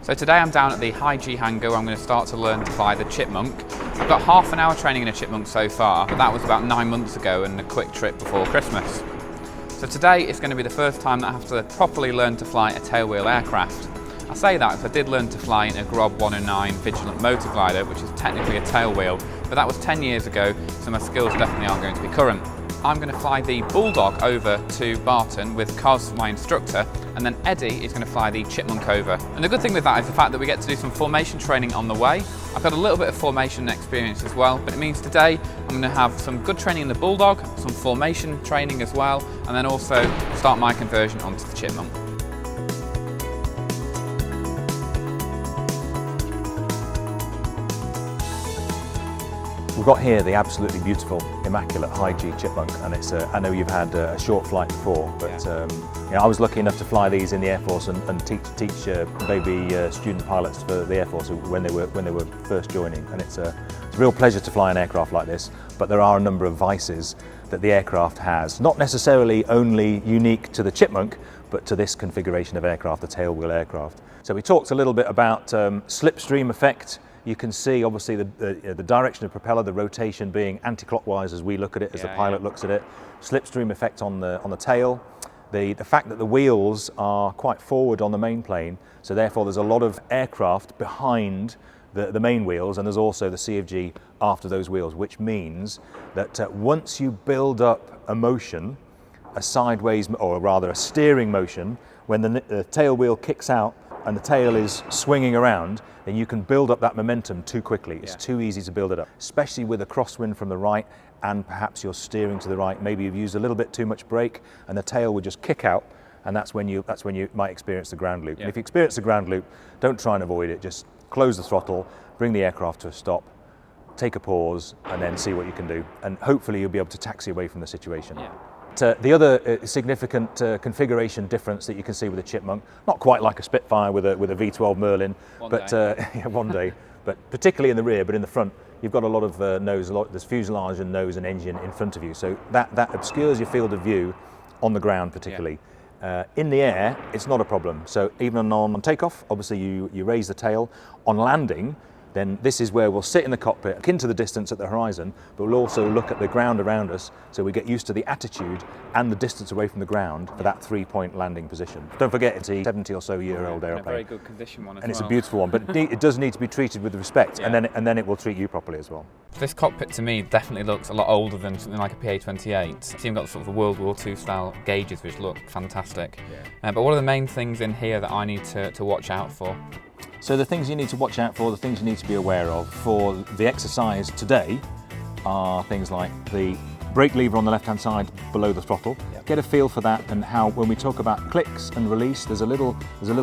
So today I'm down at the High G hangar where I'm going to start to learn to fly the Chipmunk. I've got half an hour training in a Chipmunk so far, but that was about 9 months ago and a quick trip before Christmas. So today it's going to be the first time that I have to properly learn to fly a tailwheel aircraft. I say that because I did learn to fly in a Grob 109 Vigilant motor glider, which is technically a tailwheel, but that was 10 years ago, so my skills definitely aren't going to be current. I'm going to fly the Bulldog over to Barton with Cos, my instructor, and then Eddie is going to fly the Chipmunk over. And the good thing with that is the fact that we get to do some formation training on the way. I've got a little bit of formation experience as well, but it means today I'm going to have some good training in the Bulldog, some formation training as well, and then also start my conversion onto the Chipmunk. We've got here the absolutely beautiful, immaculate High G Chipmunk, and it's I know you've had a short flight before, but you know, I was lucky enough to fly these in the Air Force and teach baby student pilots for the Air Force when they were first joining, and it's a real pleasure to fly an aircraft like this. But there are a number of vices that the aircraft has, not necessarily only unique to the Chipmunk, but to this configuration of aircraft, the tailwheel aircraft. So we talked a little bit about slipstream effect. You can see obviously the direction of propeller, the rotation being anti-clockwise as we look at it, as the pilot looks at it. Slipstream effect on the tail. The fact that the wheels are quite forward on the main plane, so therefore there's a lot of aircraft behind the main wheels, and there's also the CFG after those wheels, which means that once you build up a motion, a sideways, or rather a steering motion, when the tail wheel kicks out and the tail is swinging around, then you can build up that momentum too quickly. It's too easy to build it up, especially with a crosswind from the right, and perhaps you're steering to the right. Maybe you've used a little bit too much brake and the tail would just kick out, and that's when you might experience the ground loop. And if you experience the ground loop, don't try and avoid it. Just close the throttle, bring the aircraft to a stop, take a pause, and then see what you can do. And hopefully you'll be able to taxi away from the situation. The other significant configuration difference that you can see with the Chipmunk, not quite like a Spitfire with a V12 Merlin, one day, but particularly in the rear, but in the front, you've got a lot of there's fuselage and nose and engine in front of you, so that obscures your field of view on the ground particularly. In the air, it's not a problem. So even on takeoff, obviously you raise the tail. On landing, then this is where we'll sit in the cockpit, akin to the distance at the horizon, but we'll also look at the ground around us, so we get used to the attitude and the distance away from the ground for that 3-point landing position. Don't forget, it's a 70 or so year old airplane. A very good condition one as well. And it's a beautiful one, but it does need to be treated with respect, and then it will treat you properly as well. This cockpit to me definitely looks a lot older than something like a PA-28. You've got sort of the World War II style gauges which look fantastic. But what are the main things in here that I need to watch out for? So the things you need to watch out for, the things you need to be aware of for the exercise today are things like the brake lever on the left-hand side below the throttle. Get a feel for that, and how when we talk about clicks and release, there's a little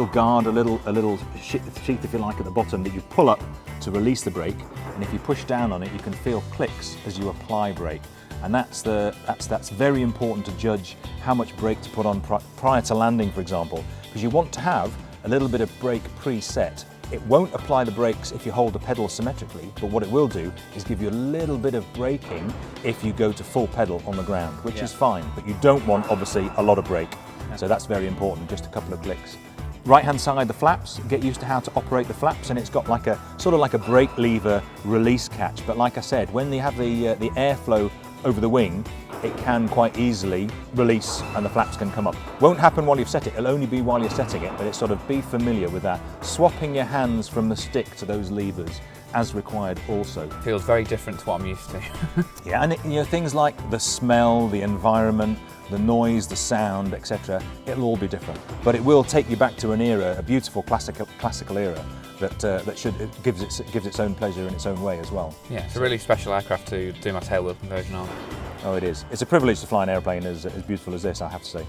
guard, a little sheath if you like at the bottom that you pull up to release the brake, and if you push down on it, you can feel clicks as you apply brake. And that's very important to judge how much brake to put on prior to landing, for example, because you want to have a little bit of brake preset. It won't apply the brakes if you hold the pedal symmetrically, but what it will do is give you a little bit of braking if you go to full pedal on the ground, which is fine, but you don't want obviously a lot of brake. So that's very important, just a couple of clicks. Right hand side, the flaps, get used to how to operate the flaps, and it's got like a sort of like a brake lever release catch, but like I said, when they have the airflow over the wing, it can quite easily release and the flaps can come up. Won't happen while you've set it, it'll only be while you're setting it, but it's sort of be familiar with that. Swapping your hands from the stick to those levers as required also. Feels very different to what I'm used to. And things like the smell, the environment, the noise, the sound, etc., it'll all be different. But it will take you back to an era, a beautiful classical era, that gives its own pleasure in its own way as well. Yeah, it's a really special aircraft to do my tailwheel conversion on. Oh, it is. It's a privilege to fly an airplane as beautiful as this, I have to say.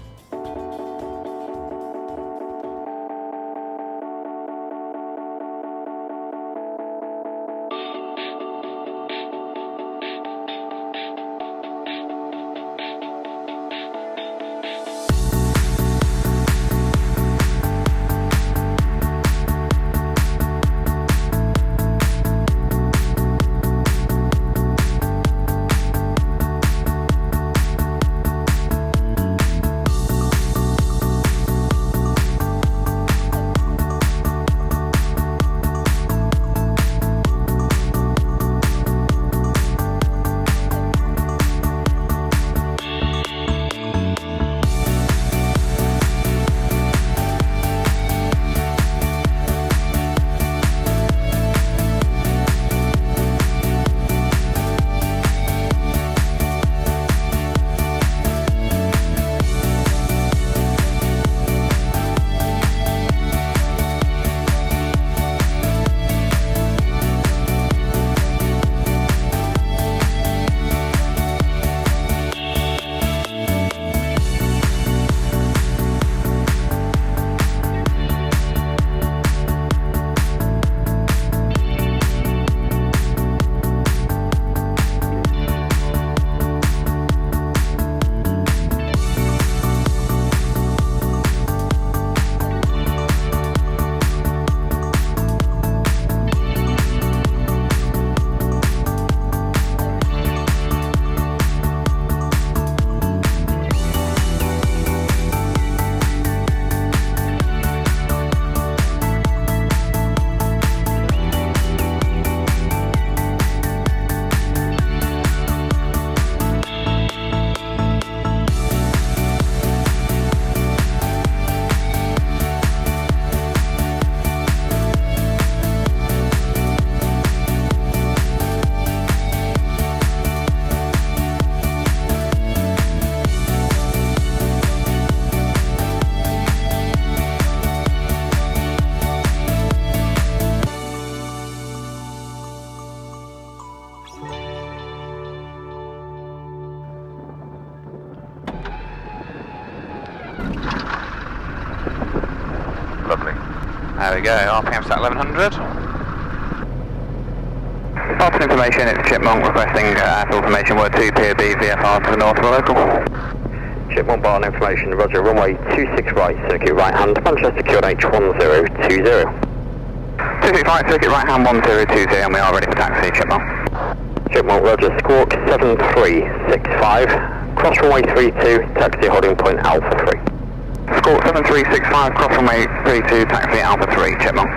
There we go, RPM set 1100. Barton information, it's Chipmunk requesting airfield information, word 2 POB VFR to the north of the local. Chipmunk Barton information, roger, runway 26 right, circuit right hand, Manchester QNH 1020. 26 right, circuit right hand 1020, and we are ready for taxi, Chipmunk. Chipmunk, roger, squawk 7365, cross runway 32, taxi holding point Alpha 3. Squawk 7365, cross runway 32, taxi Alpha 3, Chipmunk.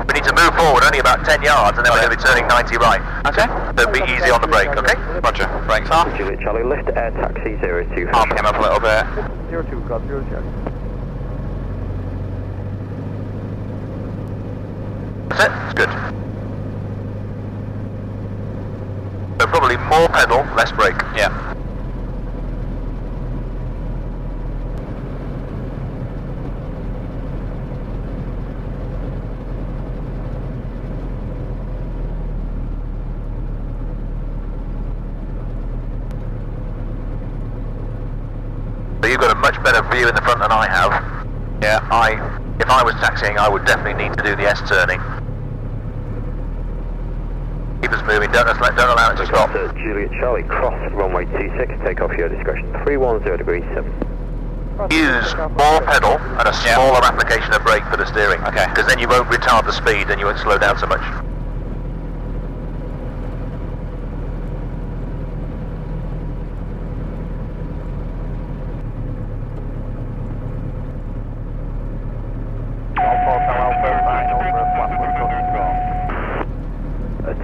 We need to move forward only about 10 yards and then we're going to be turning 90 right. Okay. So be easy on the brake, okay? Roger, brakes off. Juliet Charlie, lift air taxi 02. RPM up a little bit. 02, cross 0 check. That's it, it's good. So probably more pedal, less brake. Yeah. So you've got a much better view in the front than I have. Yeah. If I was taxiing, I would definitely need to do the S-turning. Keep us moving, don't allow it to stop. Juliet Charlie, cross runway 26, take off your discretion, 310 degrees 7. Use more pedal and a smaller application of brake for the steering. Okay. Because then you won't retard the speed and you won't slow down so much.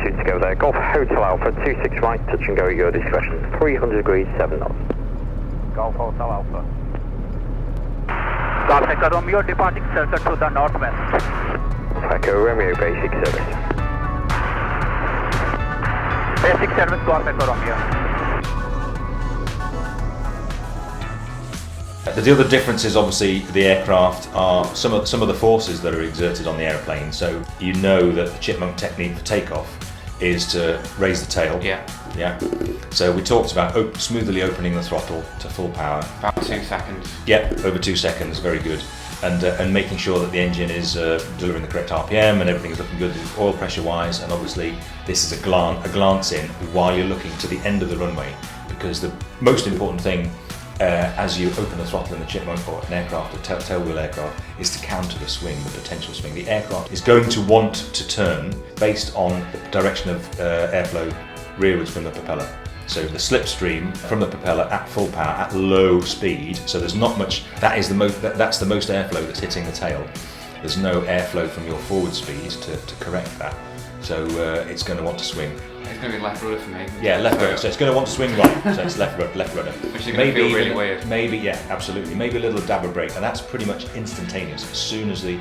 Two to go there, Golf Hotel Alpha, 26 right, touch and go at your discretion, 300 degrees 7 knots. Golf Hotel Alpha. Golf Echo Romeo departing circuit to the northwest. Echo Romeo basic service. Basic service Golf Echo Romeo. The other difference is obviously the aircraft are some of the forces that are exerted on the aeroplane. So you know that the Chipmunk technique for takeoff is to raise the tail. Yeah. Yeah. So we talked about smoothly opening the throttle to full power. About 2 seconds. Yep, over 2 seconds, very good. And making sure that the engine is delivering the correct RPM and everything is looking good oil pressure wise. And obviously this is a glance in while you're looking to the end of the runway, because the most important thing as you open the throttle in the Chipmunk or an aircraft, a tailwheel aircraft, is to counter the swing, the potential swing. The aircraft is going to want to turn based on the direction of airflow rearwards from the propeller. So the slipstream from the propeller at full power at low speed. So there's not much. That's the most airflow that's hitting the tail. There's no airflow from your forward speed to correct that. So it's going to want to swing. It's going to be left rudder for me. Yeah, left rudder. So it's going to want to swing right. So it's left rudder. Which is going to feel really weird. Maybe, yeah, absolutely. Maybe a little dab of brake, and that's pretty much instantaneous. As soon as the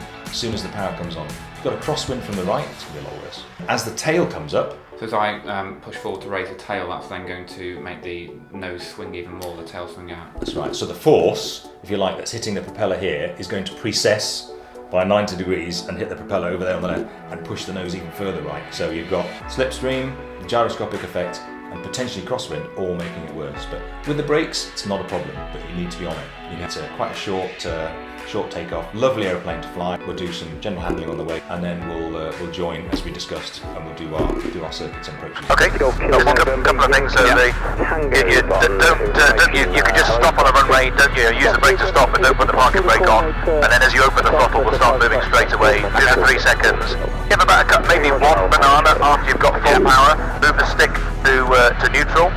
power comes on, you've got a crosswind from the right. It's going to be a lot worse. As the tail comes up. So as I push forward to raise the tail, that's then going to make the nose swing even more, the tail swing out. That's right. So the force, if you like, that's hitting the propeller here is going to precess by 90 degrees and hit the propeller over there on the left and push the nose even further right. So you've got slipstream, the gyroscopic effect, and potentially crosswind, all making it worse. But with the brakes, it's not a problem, but you need to be on it. You need to quite a short takeoff. Lovely airplane to fly. We'll do some general handling on the way, and then we'll join as we discussed, and we'll do our circuits and approaches. Okay, just a couple of things. So you can just stop on the runway, don't you? Use the brake to stop, but don't put the parking brake on. And then as you open the throttle, we'll start moving straight away. 2 to 3 seconds. Give about maybe one banana after you've got full power. Move the stick to neutral,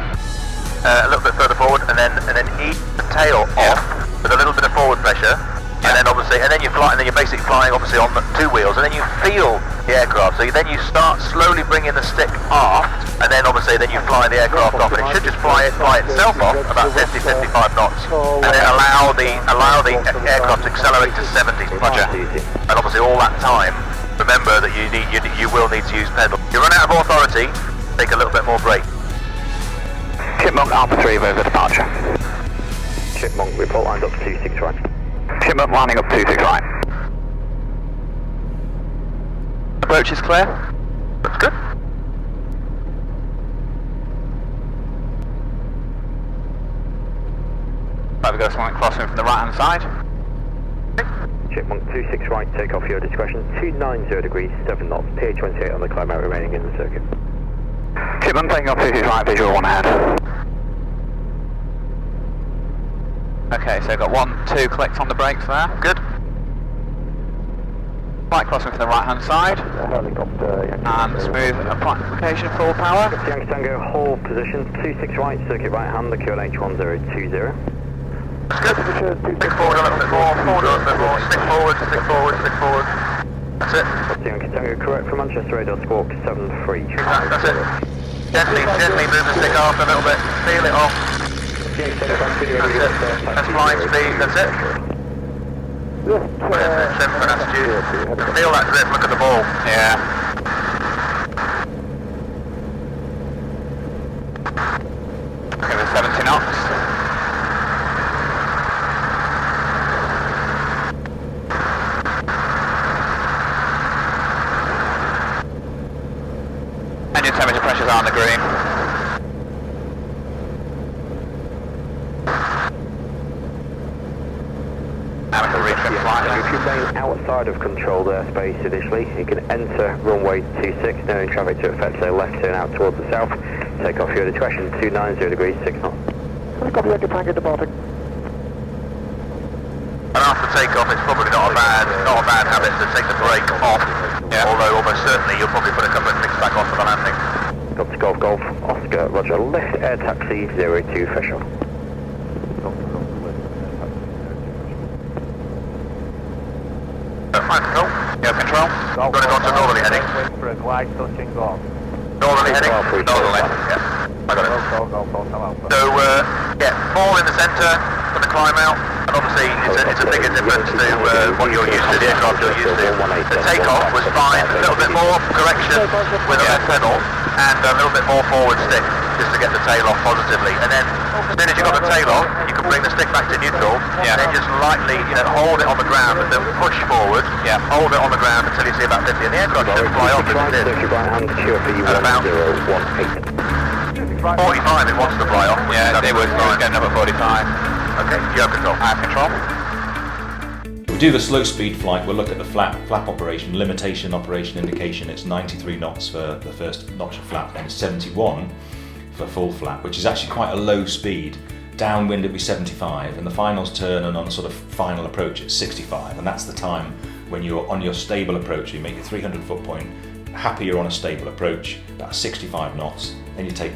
a little bit further forward, and then ease the tail off with a little bit of forward pressure. And then obviously, and then you're basically flying obviously on the 2 wheels, and then you feel the aircraft. So then you start slowly bringing the stick aft, and then obviously you fly the aircraft off, and it should just fly itself off about 50-55 knots, and then allow the aircraft to accelerate to 70. Roger. And obviously all that time, remember that you will need to use pedal. You run out of authority, take a little bit more brake. Chipmunk Alpha 3 over departure. Chipmunk report lined up 26 right. Chipmunk lining up 26 right. Approach is clear. That's good. Right, we've got a slight crosswind from the right hand side. Chipmunk 26 right, takeoff your discretion, 290 degrees, 7 knots, PA28 on the climb out remaining in the circuit. Chipmunk taking off 26 right, visual 1 ahead. Okay, so got 1, 2 clicks on the brakes there. Good. Flight crossing from the right hand side. And smooth application full power. Yankee Tango, hold position, 26 right, circuit right hand, the QNH 1020. That's good. Stick forward a little bit more, forward a little bit more, stick forward, stick forward, stick forward. That's it. Yankee Tango, correct for Manchester radar, squawk 73. That's it. Gently move the stick off a little bit, feel it off. That's it. That's flying speed, that's it. Trim for an attitude. Feel that grip, look at the ball. Yeah. Okay, with 70 knots. Engine temperature pressures are on the green. Now we can retrim slightly. If you remain outside of controlled airspace initially, you can enter runway 26, no traffic to affect a left turn out towards the south. Take off your discretion, 290 degrees, 6 knots. Copy, Yankee Tango departing. And after takeoff, it's probably not a bad habit to take the brake off. Yeah. Although almost certainly you'll probably put a couple of clicks back on for the landing. Got to Golf Golf, Oscar, Roger, lift air taxi 02 threshold. Flight control. Yeah, control. Got to go on to northerly heading. Waiting for a glide touching golf. Northerly heading. Northerly. Yeah. I got it. Go, come out. So yeah, fall in the centre for the climb out, and obviously it's a bigger difference to what you're used to, the aircraft you're used to. The takeoff was fine, a little bit more correction with a left pedal, and a little bit more forward stick, just to get the tail off positively. And then as soon as you got the tail off, you can bring the stick back to neutral, and then just lightly, hold it on the ground, and then push forward, hold it on the ground until you see about 50, and the aircraft should fly off as it did. At about 45 it wants to fly off. Yeah, it was getting up at 45. Okay, you have control. I have control. We do the slow speed flight, we'll look at the flap operation, limitation operation indication. It's 93 knots for the first notch of flap and 71 for full flap, which is actually quite a low speed. Downwind it'll be 75 and the finals turn and on a sort of final approach at 65, and that's the time when you're on your stable approach. You make your 300 foot point, happy you're on a stable approach, about 65 knots, then you take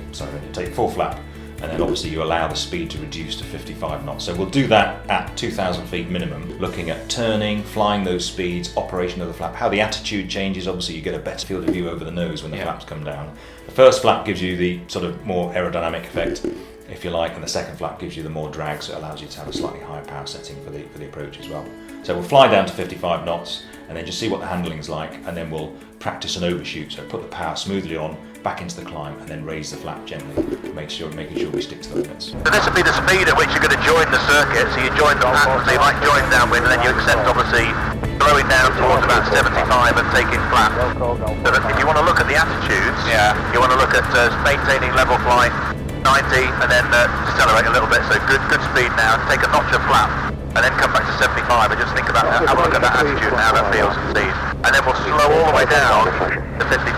full flap, and then obviously you allow the speed to reduce to 55 knots. So we'll do that at 2,000 feet minimum, looking at turning, flying those speeds, operation of the flap, how the attitude changes. Obviously you get a better field of view over the nose when the flaps come down. The first flap gives you the sort of more aerodynamic effect, if you like, and the second flap gives you the more drag, so it allows you to have a slightly higher power setting for the approach as well. So we'll fly down to 55 knots and then just see what the handling's like, and then we'll practice an overshoot, so put the power smoothly on, back into the climb, and then raise the flap gently, making sure we stick to the limits. So this will be the speed at which you're going to join the circuit, so you join the pattern, so you might join downwind, and then you accept obviously slowing down towards about 75 and taking flap. So that if you want to look at the attitudes, you want to look at maintaining level flight, 90, and then accelerate a little bit, so good speed now, take a notch of flap, and then come back to 75, and just think about have a look at that attitude and how that feels and sees. And then we'll slow all the way down to 55.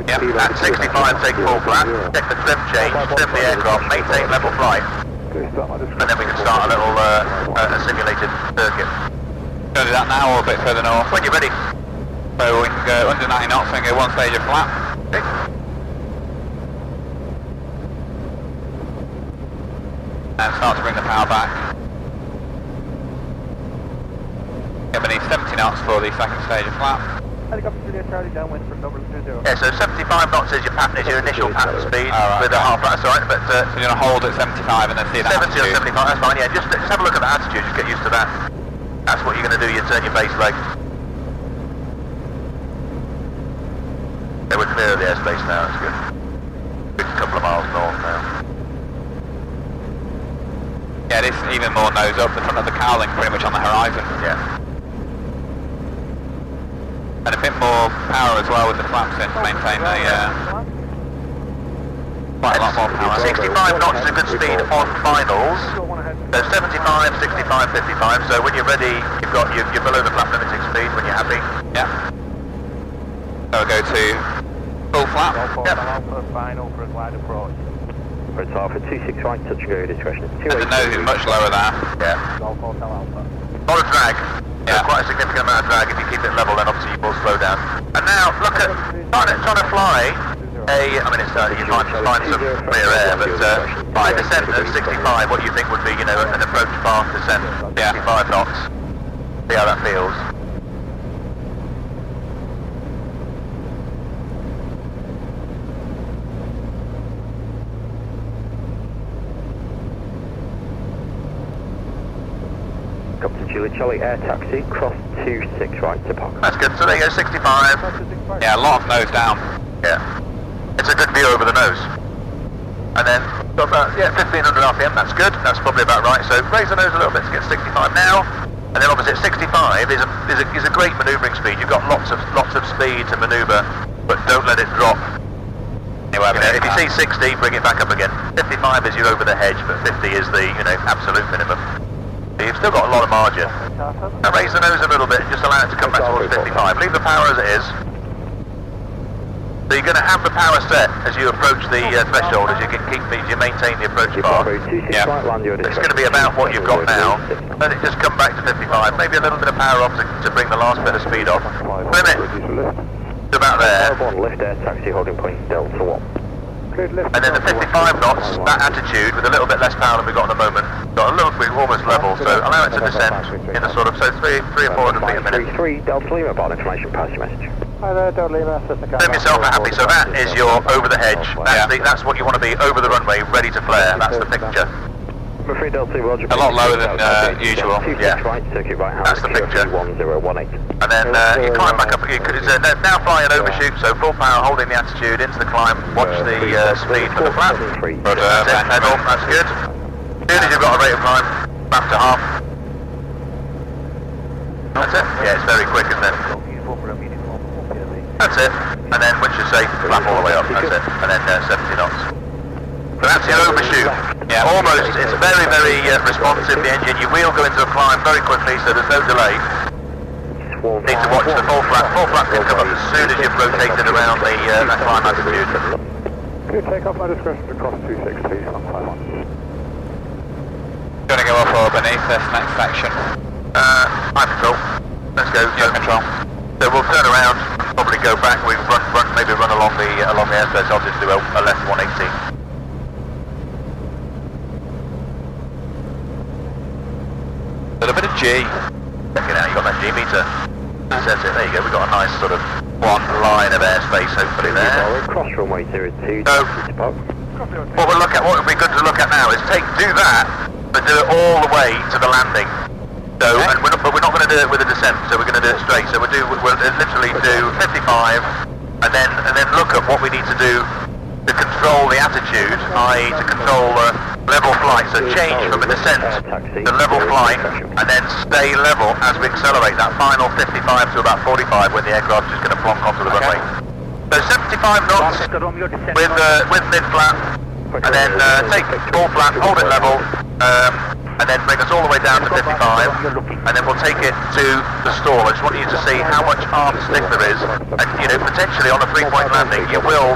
Yep, at 65 take full flap, check the trim change, trim the aircraft, maintain level flight, and then we can start a little a simulated circuit. Go do that now or a bit further north? When you're ready. So we can go under 90 knots and go one stage of flap. Okay. And start to bring the power back. Get beneath 70 knots for the second stage of flap. Helicopter Juliet Charlie downwind for number 20. Yeah, so 75 knots is your pattern, is your initial pattern speed with a half, that's alright, but so you're going to hold at 75 and then see that 70 or 75, that's fine, yeah, just have a look at the attitude, just get used to that. That's what you're going to do, you turn your base leg. Yeah, we're clear of the airspace now, that's good. Good couple of miles north now. Yeah, it is even more nose up, the front of the cowling pretty much on the horizon. Yeah. And a bit more power as well with the flaps in to maintain the quite a lot more power. 65 knots is a good speed on finals. So 75, 65, 55. So when you're ready, you're below the flap limiting speed when you're happy. Yeah. So we'll go to full flap. Yep. Alpha, final for a glide approach. It's Alpha 26 right, touch and go discretion. And the nose is much lower there. Yeah. Golf Hotel Alpha. A lot of drag. Yeah. Quite a significant amount of drag. If you keep it level, then obviously you will slow down. And now look at trying to fly a. I mean, it's you find some clear air, but by descent at 65, what do you think would be, you know, an approach path descent? 65 knots. See how that feels. Captain Julie Charlie Air Taxi, cross 26 right to park. That's good. So there you go, 65. Yeah, a lot of nose down. Yeah. It's a good view over the nose. And then, got about, 1500 RPM, that's good. That's probably about right. So raise the nose a little bit to get 65 now. And then obviously at 65 is a great manoeuvring speed. You've got lots of speed to manoeuvre, but don't let it drop. You know, if you see 60, bring it back up again. 55 is you're over the hedge, but 50 is the, you know, absolute minimum. You've still got a lot of margin. Now raise the nose a little bit, just allow it to come back towards 55. Leave the power as it is. So you're going to have the power set as you approach the threshold, as you maintain the approach bar. Yeah. It's going to be about what you've got now. Let it just come back to 55. Maybe a little bit of power off to bring the last bit of speed off. Limit to about there. Lift Air Taxi holding point Delta 1. And then the 55 knots, that attitude with a little bit less power than we've got at the moment, got a little bit almost level, so allow it to descend in a sort of, so 300 or 400 feet a minute. 3 Delta Lima, about information, pass your message. Hi there, Delta Lima, Term yourself happy, so that is your over the hedge, that's what you want to be, over the runway, ready to flare, that's the picture. A lot lower than usual. Yeah. That's the picture. 1018. And then you climb back up. Now flying an overshoot, so full power, holding the attitude into the climb. Watch the speed for the flap. Head on, that's good. As soon as you've got a rate of climb, flap to half. That's it. Yeah, it's very quick, isn't it? That's it. And then once you're safe, flap all the way up. That's it. And then 70 knots. So that's your overshoot. Yeah, almost. It's very, very responsive, the engine. Your wheel go into a climb very quickly, so there's no delay. Need to watch the full flap. Full flap can come up as soon as you've rotated around the that climb altitude. Good, take off my discretion to cross 26, please, on 51. Going to go off or beneath this next section. High control. Let's go. Your control. So we'll turn around, probably go back. We maybe run along the airspace. I'll just do a left 180. A little bit of G. Check it out, you got that G meter. That says it, there you go, we've got a nice sort of one line of airspace hopefully there. Cross runway 02. So, what would be good to look at now is do that, but do it all the way to the landing. So, and we're not going to do it with a descent, so we're going to do it straight. So we'll literally do 55, and then look at what we need to do to control the attitude, i.e. to control level flight, so change from a descent to level flight, and then stay level as we accelerate that final 55 to about 45 when the aircraft is just going to plonk onto the runway. So 75 knots with mid-flap, and then take full flap, hold it level, and then bring us all the way down to 55, and then we'll take it to the stall. I just want you to see how much arm stick there is, and you know, potentially on a 3-point landing, you will,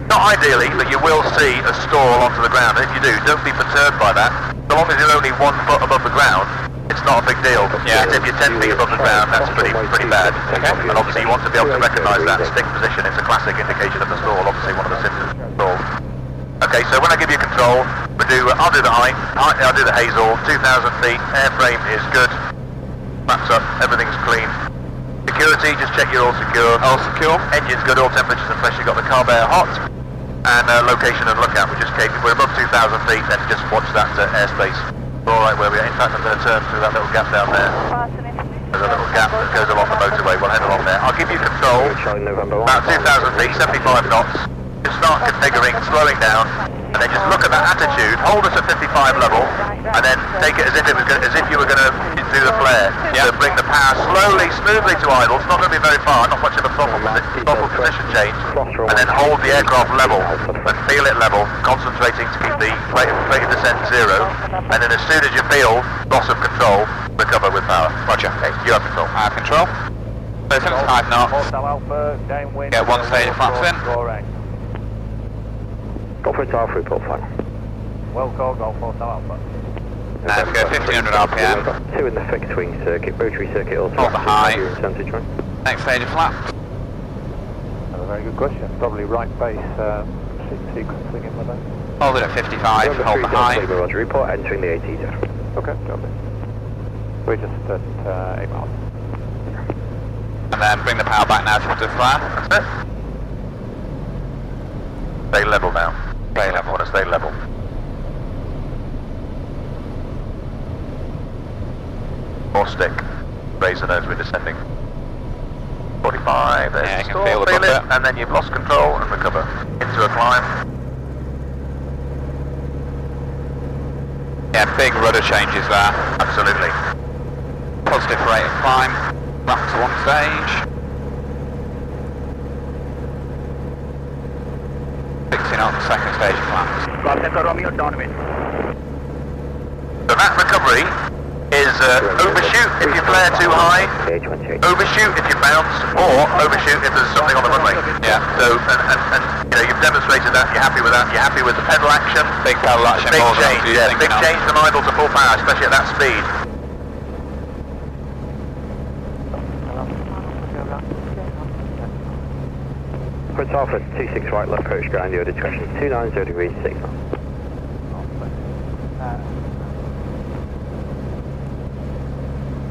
not ideally, but you will see a stall onto the ground. And if you do, don't be perturbed by that. So long as you're only 1 foot above the ground, it's not a big deal. Yeah. If you're 10 feet above the ground, that's pretty bad. Okay. And obviously you want to be able to recognise that stick position. It's a classic indication of the stall, obviously one of the symptoms of the stall. Okay, so when I give you control, I'll do the height, I'll do the hazel, 2,000 feet, airframe is good, maps up, everything's clean. Security, just check you're all secure. All secure. Engine's good, all temperatures and pressure, you've got the carb air hot. And location and lookout, we're above 2,000 feet, then just watch that airspace. We're alright where we are. In fact, I'm going to turn through that little gap down there. There's a little gap that goes along the motorway, we'll head along there. I'll give you control, about 2,000 feet, 75 knots. Just start configuring, slowing down, and then just look at that attitude, hold us at 55 level, and then take it as if you were going to do the flare. So bring the power slowly, smoothly to idle. It's not going to be very far, not much of a throttle position change, and then hold the aircraft level and feel it level, concentrating to keep the rate of descent 0, and then as soon as you feel loss of control, recover with power. Roger. Okay, you have control. I have control. So 75 knots. Get one stage of flaps in. Go for Tower, report flying. Well called, Golf 4 Alpha. Let's go 1500 RPM. We've got 2 in the fixed wing circuit, rotary circuit, also. Hold the high. Percentage right. Next stage of flaps. That's a very good question. Probably right base sequencing in with that. Hold it at 55, hold the high. Roger, report entering the ATC. Okay, got it. We're just at 8 miles. And then bring the power back now to the flare. That's it. Stay level now. Stay level. I want to stay level. More stick. Raise the nose, we're descending. 45, there. Yeah, you can Still feel the bumper. it, and then you've lost control and recover. Into a climb. Yeah, big rudder changes there. Absolutely. Positive rate of climb. Back to one stage. 60 knots, second stage of flaps. So that recovery is overshoot if you flare too high, overshoot if you bounce, or overshoot if there's something on the runway. Yeah. So, and you know, you've demonstrated that, you're happy with that, you're happy with the pedal action. Big pedal action, Big more than change, you yeah, think big of. change from idle to full power, especially at that speed. Prince Alpha 26 right, left approach ground, your discretion 290 degrees 6 knots.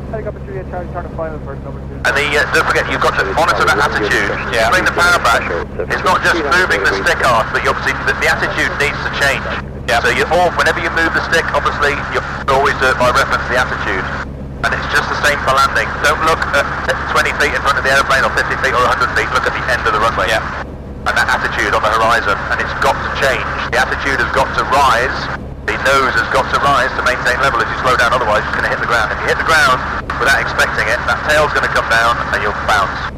Helicopter 3 Charlie, turn to final first, number 2. And don't forget, you've got to monitor that attitude. Yeah. Bring the power back. It's not just moving the stick arc, but you obviously the attitude needs to change. Yeah. So whenever you move the stick, obviously you always do it by reference to the attitude. And it's just the same for landing. Don't look at 20 feet in front of the airplane or 50 feet or 100 feet. Look at the end of the runway. Yeah. And that attitude on the horizon, and it's got to change. The attitude has got to rise. The nose has got to rise to maintain level. As you slow down, otherwise it's going to hit the ground. If you hit the ground without expecting it, that tail's going to come down and you'll bounce.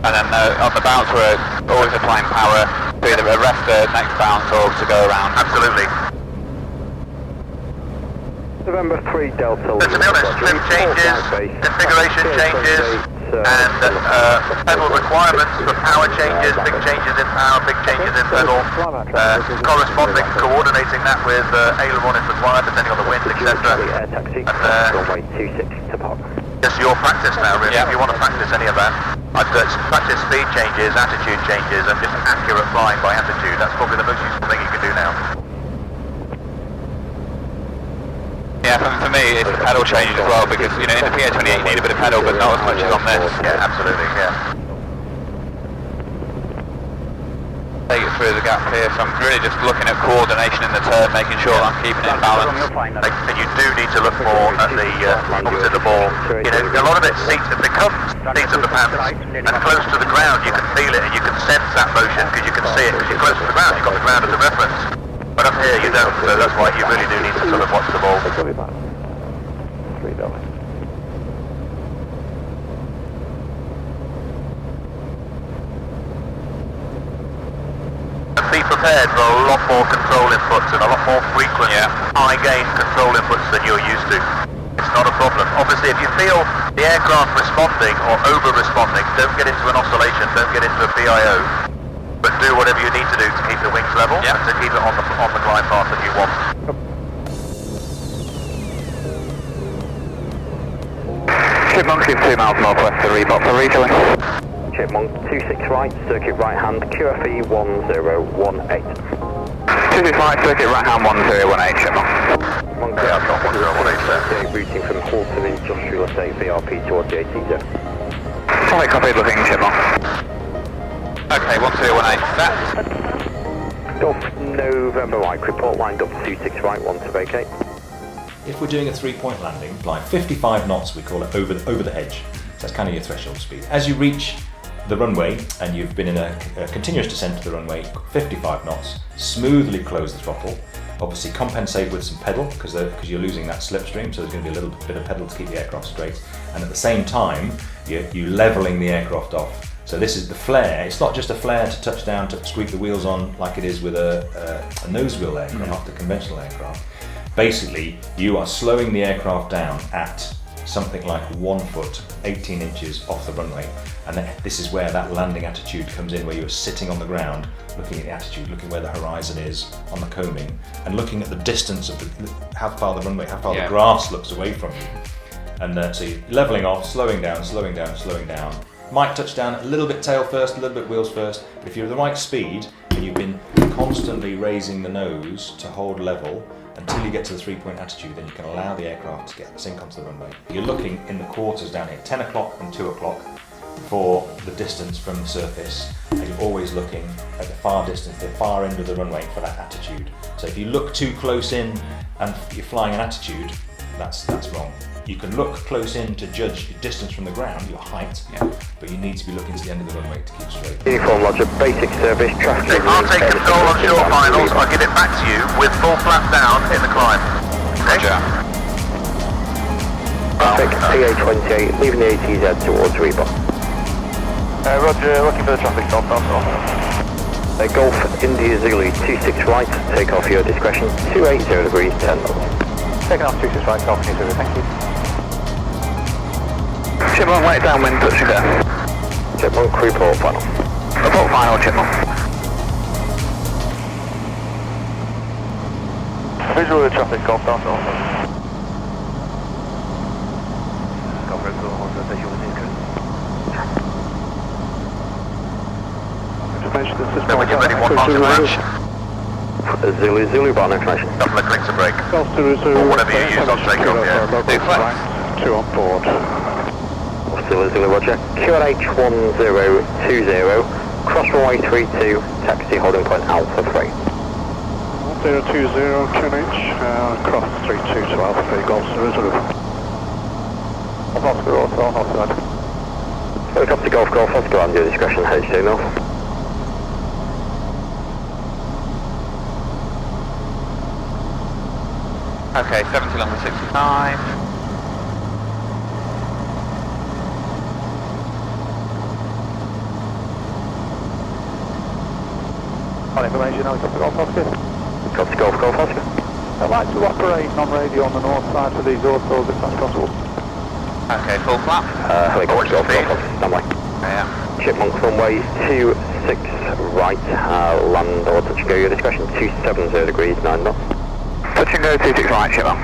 And then on the bounce we're always applying power to either arrest the next bounce or to go around. Absolutely. November 3 Delta. So to be honest, trim changes, configuration changes, and pedal requirements for power changes, big changes in power, big changes in pedal, corresponding, coordinating that with aileron if required, depending on the wind, etc. Air taxi, runway 26 to park. Just your practice now, really. Yeah. If you want to practice any of that, I'd practice speed changes, attitude changes, and just accurate flying by attitude. That's probably the most useful thing you can do now. Yeah, for me it's pedal changes as well, because you know in the PA28 you need a bit of pedal but not as much as on this. Yeah, absolutely, yeah. Take it through the gap here, so I'm really just looking at coordination in the turn, making sure I'm keeping it in balance. And you do need to look more at the obviously the ball. You know, a lot of it becomes seats of the pants, and close to the ground you can feel it and you can sense that motion because you can see it because you're close to the ground. You've got the ground as a reference. But up here you don't, so that's why you really do need to sort of watch the ball. 3 Delta. And be prepared for a lot more control inputs and a lot more frequent high gain control inputs than you're used to. It's not a problem. Obviously if you feel the aircraft responding or over-responding, don't get into an oscillation, don't get into a PIO. But do whatever you need to do to keep the wings level and to keep it on the glide path that you want. Chipmunk, 2 miles northwest to Reebok for refueling. Chipmunk, 26 right, circuit right hand, QFE 1018. 225, circuit right hand 1018, Chipmunk. Yeah, I've got 1018 there. Routing from Halton Industrial Estate VRP towards the ATC. Traffic copied, looking Chipmunk. Okay, 1218 set. Golf November right, report lined up 26 right, 1 to vacate. If we're doing a 3-point landing, fly 55 knots, we call it over the edge. So that's kind of your threshold speed. As you reach the runway and you've been in a continuous descent to the runway, 55 knots, smoothly close the throttle. Obviously compensate with some pedal because you're losing that slipstream, so there's going to be a little bit of pedal to keep the aircraft straight. And at the same time, you're levelling the aircraft off. So this is the flare. It's not just a flare to touch down to squeak the wheels on like it is with a nose wheel aircraft, a conventional aircraft. Basically, you are slowing the aircraft down at something like 1 foot, 18 inches off the runway. And this is where that landing attitude comes in, where you're sitting on the ground, looking at the attitude, looking where the horizon is on the coaming, and looking at the distance of how far the runway, how far the grass looks away from you. And so you're levelling off, slowing down, slowing down, slowing down. Might touch down a little bit tail first, a little bit wheels first, but if you're at the right speed and you've been constantly raising the nose to hold level until you get to the 3-point attitude, then you can allow the aircraft to sink onto the runway. You're looking in the quarters down here, 10 o'clock and 2 o'clock for the distance from the surface, and you're always looking at the far distance, the far end of the runway for that attitude. So if you look too close in and you're flying an attitude, that's wrong. You can look close in to judge your distance from the ground, your height, but you need to be looking to the end of the runway to keep straight. Uniform Roger, basic service, traffic. I'll take control on short finals. I'll give it back to you with full flap down in the climb. Roger. Traffic, PA28, leaving the ATZ towards Reebok. Roger, looking for the traffic stop, Golf India Zulu 26 right, take off your discretion, 280 degrees, 10 knots. Taking off 26 right, Golf India Zulu, thank you. Chipmunk, wait downwind, touching down. Chipmunk, crew port final. Report final, Chipmunk. Visual of the traffic, Golf down, Golf. Golf Red Bull, what's the visual of the information that says When you're ready, 1 mark approach. Zulu, Barton information. Couple of clicks of brake. Golf Zulu, Or whatever you use on takeoff, yeah. Do flex. 2 on board. Zulu, Roger. QNH1020, cross runway 32, taxi holding point Alpha 3. 020 QNH, cross 32 to Alpha 3, Golf Zulu. Oscar, also on offside. Helicopter Golf, Oscar, under your discretion, H2 North. Okay, 70 long to 65. On information, Helicopter Golf, Oscar. Helicopter Golf, Oscar. I'd like to operate non-radio on the north side for these autos if that's possible. Okay, full flap. Helicopter Golf, Oscar, standby. Yeah. Chipmunk runway 26 right, land or touch and go, your discretion, 270 degrees, 9 knots. Touch and go, 26 right, Chipmunk.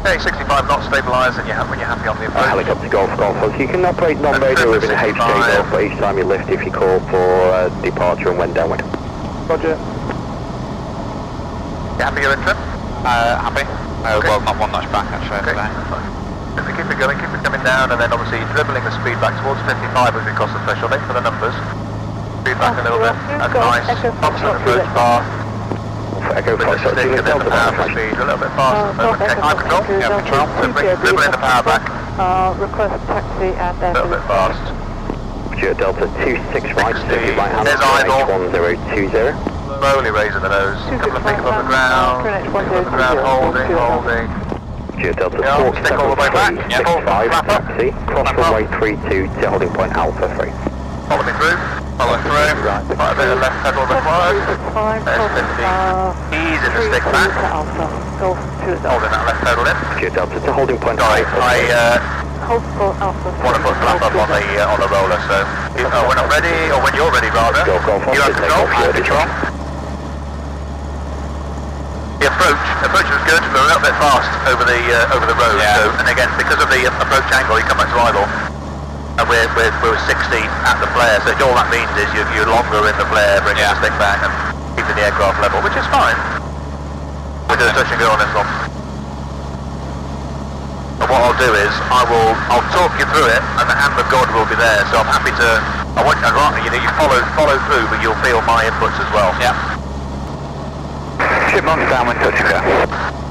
Okay, 65 knots stabilise when you're happy on the approach. Helicopter Golf, Oscar. You can operate non-radio within HJ North, but each time you lift if you call for departure and went downwind. Roger. You happy you're in trim? Happy. Okay. Well, not 1 notch back actually. Okay, that's fine. If we keep it going, keep it coming down, and then obviously dribbling the speed back towards 55 as we cross the threshold. Aim for the numbers. Speed back a little bit. That's nice. Constant approach bar. Echo With the Fox, stick and then the power for speed. A little bit faster. Okay, high control. Yeah, control. So dribbling the power back. Request taxi and A little bit fast. Delta 26 right, circuit right hand, There's idle. H1020. Slowly raising the nose. A couple of feet above the ground. Above the ground, holding. Delta Yeah, 47 stick all the way back. Yeah, 65, flap up. taxi, cross Flap up. runway 32 to holding point Alpha 3. Follow me through. Follow through. Quite a bit of left pedal required. There's 50. Easing the stick back. Holding that left pedal in. Delta to holding point Sorry, Alpha 3. Hold for Alpha. Want to put flap up on the roller, so when I'm ready, or when you're ready rather, Go, you have control. Control. The approach was good, but a little bit fast over the road. Yeah. So, and again, because of the approach angle, you come back to idle. And we're 60 at the flare, so all that means is you're longer in the flare, bringing the stick back and keeping the aircraft level, which is fine. We'll do a touch and go on this one. And what I'll do is I'll talk you through it, and the hand of God will be there. So I'm happy to. I'd rather you follow through, but you'll feel my inputs as well. Yeah. Chipmunk downwind, touch and go.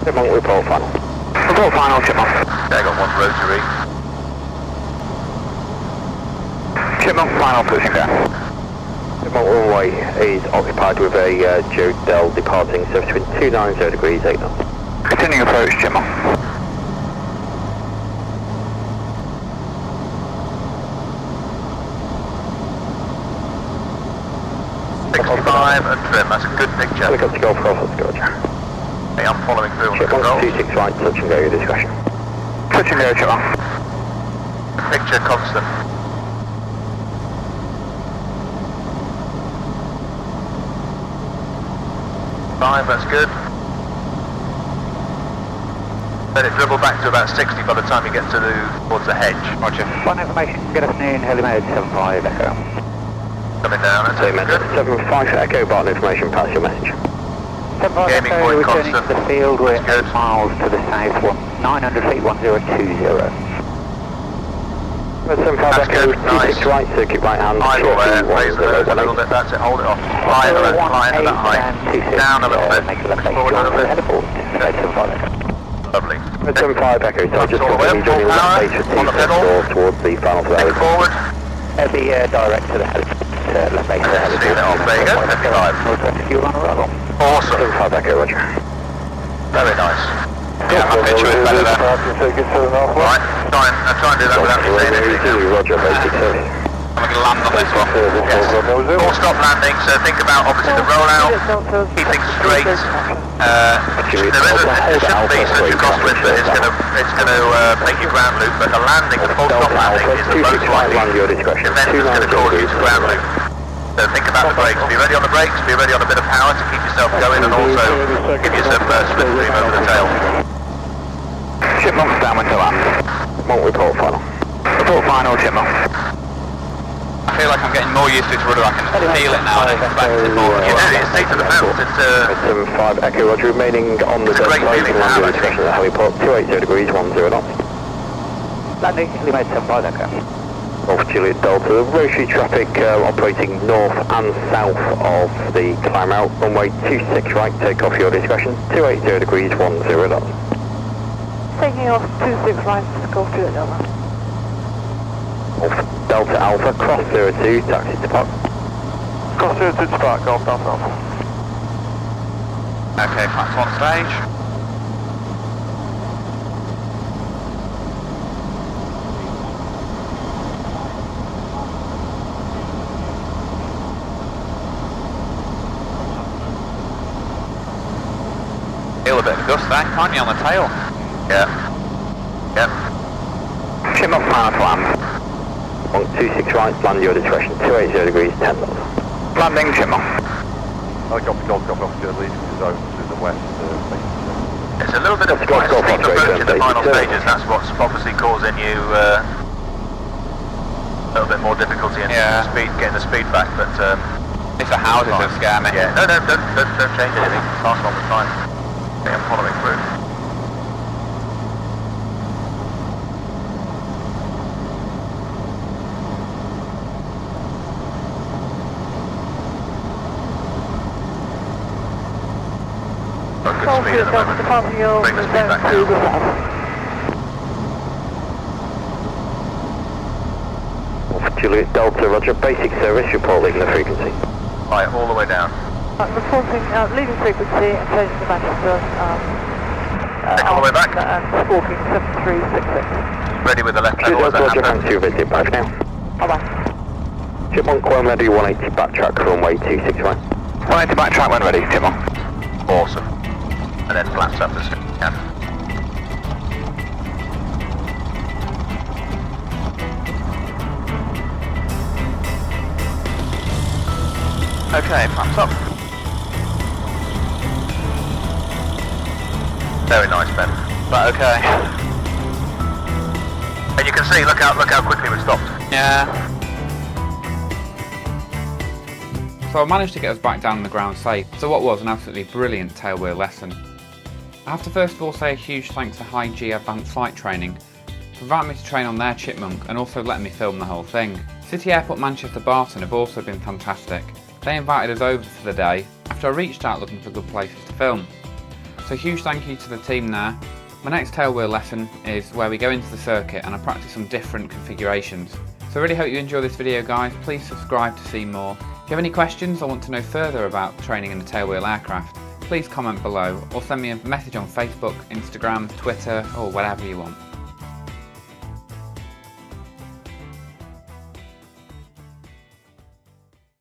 Chipmunk report final. Report final, Chipmunk. Okay, I got one rotary. Chipmunk, final pushing down. Chipmunk runway is occupied with a Joe Dell departing, so between 290 degrees, 8 knots. Continuing approach, Chipmunk. And trim, that's a good picture. Helicopter Golf Golf, let's go, Roger. Okay, I'm following through on the Chipmunk controls. 26 right, touch and go, your discretion. Touch and go, Chipmunk. Picture constant. Five, that's good. Let it dribble back to about 60 by the time you get towards the hedge. Roger. One information, good afternoon, Helimed 75 Echo. Coming down, that's good. 75 Echo Barton information, pass your message. 75 Gaming Echo, point returning constant. to the field, we're That's good. 8 miles to the south, 900 feet, 1020. 75 That's Echo, good, nice. 26 right, circuit right hand, Idle there, short raise the nose a little bit, that's it, hold it off. Fly into that height. Down a little bit. Make a left base Forward a little bit. heliport, 75 Echo. Lovely. 75 Echo, so just all the way up, continue joining full left power, base for on the T6 pedal. doors towards the final Take it throw. forward. Be direct to the heliport, left base to the heliport. See that off, there you go, 55. Northwest fuel on arrival. Awesome. 75 Echo, Roger. Very nice. Yeah, my picture is better there. Right, try and do that without me saying anything. Roger, basic service. I'm going to land on this one. Yes. Full stop landing, so think about obviously the rollout, keep things straight. There shouldn't be such a crosswind that it's going to make you ground loop, but the landing, the full stop landing is the most likely event that's going to cause you to ground loop. So think about the brakes, be ready on the brakes, be ready on a bit of power to keep yourself going and also give yourself slipstream over the tail. Chipmunk's downwind to land. Chipmunk report final. Report final, Chipmunk. I feel like I'm getting more used to this rudder. I can feel it now and expect it more. You do, it's seat to the belt, it's 75 Echo, Roger, remaining on the It's a great side, feeling to land have, your I think. discretion at heliport, 280 degrees, 10 knots. Landing, Helimed 75 Echo. North Juliet Delta, rotary traffic operating north and south of the climb out, runway 26 right, take off your discretion, 280 degrees, 10 knots. Taking off 26 right, Golf Juliet Delta. North Delta Alpha, cross 02, taxi to park. Cross 02 to park, Golf Delta Alpha. Okay, flaps on stage. Feel a bit of gust there, can't you, on the tail? Yeah. Yep. Chipmunk final to land. On 26 right, land your discretion, 280 degrees, 10 knots. Landing, Chipmunk. Helicopter Golf Golf Officer leading to zone to the west. It's a little bit of Golf, golf, steep golf, approach in the golf, final golf. stages, that's what's obviously causing you a little bit more difficulty in Yeah. getting the speed back, but It's the houses that scare me. yeah, no, don't change anything, pass on the time. Okay, I'm following through. Got good Golf speed at Juliet the Delta moment. departing your Bring the speed zone back to the down. left. North Juliet Delta, Roger, basic service, report leaving the frequency. Right, all the way down. Reporting leaving frequency and changing to Manchester. Take all the way back. And squawking 7366. Ready with the left Juliet pedal as Delta, that Roger, thanks happens. for your visit, bye for now. Bye-bye. Chipmunk, when ready, 180 backtrack, runway 26 right. 180 backtrack when ready, Chipmunk. Awesome. And then flaps up as soon as you can. Okay, flaps up. Very nice, Ben. But okay. And you can see, look how quickly we stopped. Yeah. So I managed to get us back down on the ground safe, so what was an absolutely brilliant tailwheel lesson. I have to first of all say a huge thanks to High G Advanced Flight Training for inviting me to train on their Chipmunk and also letting me film the whole thing. City Airport Manchester Barton have also been fantastic. They invited us over for the day after I reached out looking for good places to film. So huge thank you to the team there. My next tailwheel lesson is where we go into the circuit and I practice some different configurations. So I really hope you enjoy this video, guys. Please subscribe to see more. If you have any questions or want to know further about training in a tailwheel aircraft, please comment below or send me a message on Facebook, Instagram, Twitter, or whatever you want.